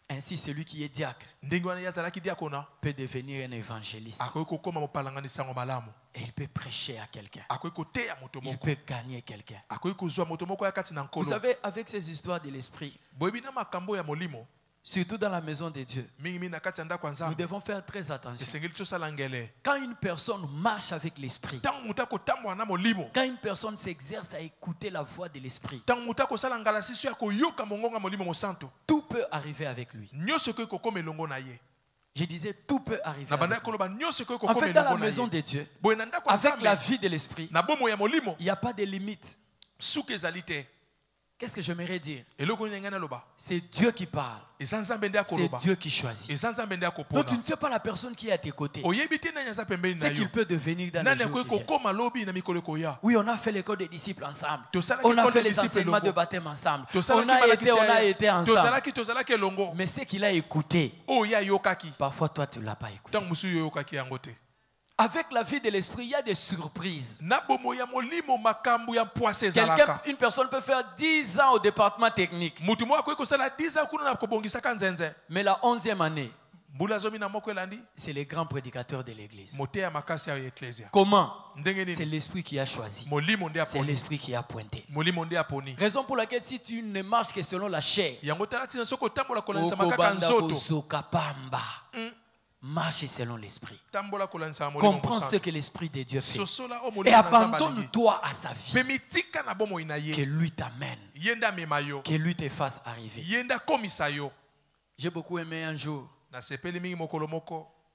Ainsi, celui qui est diacre peut devenir un évangéliste. Et il peut prêcher à quelqu'un. Il peut gagner quelqu'un. Vous savez, avec ces histoires de l'esprit, surtout dans la maison de Dieu, nous devons faire très attention. Quand une personne marche avec l'esprit, quand une personne s'exerce à écouter la voix de l'esprit, tout peut arriver avec lui. Je disais, tout peut arriver avec lui. En fait, dans la maison de Dieu, avec la vie de l'esprit, il n'y a pas de limite. Qu'est-ce que j'aimerais dire? C'est Dieu qui parle. C'est Dieu qui choisit. Donc tu ne sais pas la personne qui est à tes côtés. C'est qu'il peut devenir dans les jours qui viennent. Oui, on a fait l'école des disciples ensemble. On a fait les enseignements de baptême ensemble. On a été ensemble. Mais c'est qu'il a écouté. Parfois toi tu ne l'as pas écouté. Avec la vie de l'esprit, il y a des surprises. Une personne peut faire 10 ans au département technique. Mais la 11e année, c'est les grands prédicateurs de l'église. Comment? C'est l'esprit qui a choisi. C'est l'esprit qui a pointé. Raison pour laquelle si tu ne marches que selon la chair, marche selon l'esprit. Comprends ce que l'esprit de Dieu fait. Et abandonne-toi à sa vie. Que lui t'amène. Que lui te fasse arriver. J'ai beaucoup aimé un jour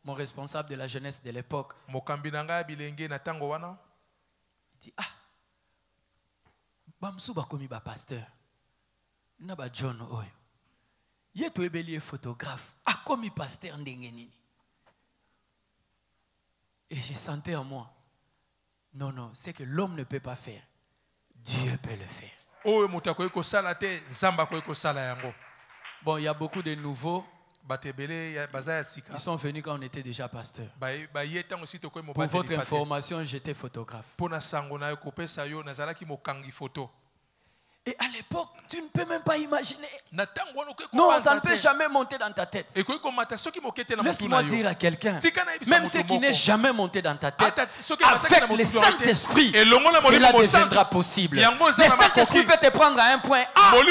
mon responsable de la jeunesse de l'époque. Il dit, ah, Bamsou bakomi ba pasteur. Naba John Oyo. Yeto ebeli photographe. Ah, komi pasteur ndengenini. Et je sentais en moi, non, c'est que l'homme ne peut pas faire. Dieu peut le faire. Bon, il y a beaucoup de nouveaux. Ils sont venus quand on était déjà pasteur. Pour votre information, j'étais photographe. Et à l'époque, tu ne peux même pas imaginer. Non, ça ne peut jamais monter dans ta tête. Laisse-moi dire à quelqu'un, même ce qui n'est jamais monté dans ta tête, avec le Saint-Esprit, cela deviendra possible. Le Saint-Esprit peut te prendre à un point A et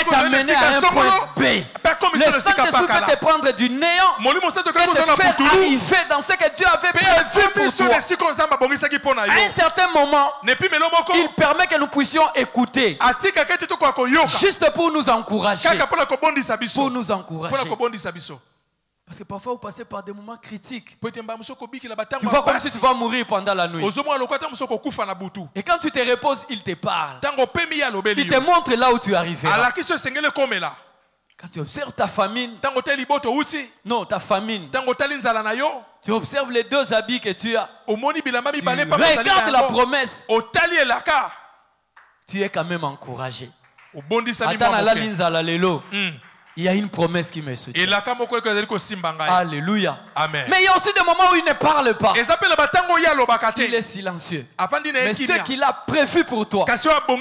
t'amener à un point B. Le Saint-Esprit peut te prendre du néant et te faire arriver dans ce que Dieu avait prévu pour toi. À un certain moment, il permet que nous puissions écouter. Juste pour nous encourager. Pour nous encourager. Parce que parfois vous passez par des moments critiques. Tu vois comme si tu vas mourir pendant la nuit. Et quand tu te reposes, il te parle. Il te montre là où tu es arrivé. Quand tu observes ta famine, non, ta famine, tu observes les deux habits que tu as. Tu regardes la promesse. Tu es quand même encouragé. Il y a une promesse qui me soutient. Alléluia. Amen. Mais il y a aussi des moments où il ne parle pas. Il est silencieux. Mais ce qu'il a prévu pour toi,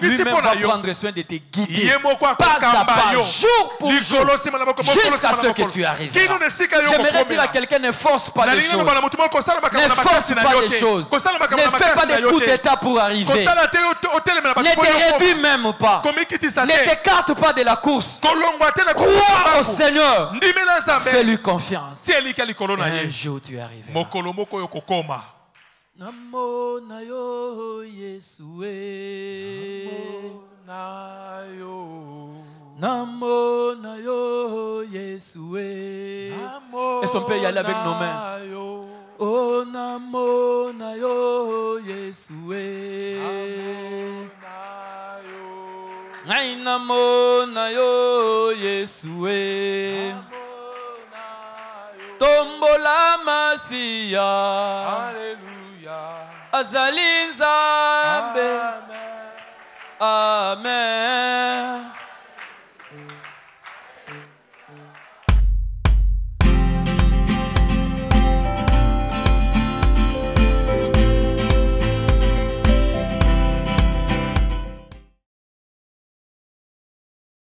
lui-même va prendre soin de te guider. Pas à pas, jour pour jour, jusqu'à ce que tu arrives. J'aimerais dire à quelqu'un, ne force pas les choses. Ne force pas les choses. Ne fais pas des coups d'état pour arriver. Ne te réduis même pas. Ne t'écarte pas de la course. Crois au Seigneur. Fais-lui confiance. Un jour tu es arrivé. Namo na yo Yesue. Namo na yo Yesue. Est-ce qu'on peut y aller avec nos mains? Oh namo na yo Yesue. Ngai namo na yo Yesue. Tombola Masia. Alléluia. Azali Nzambe. Amen.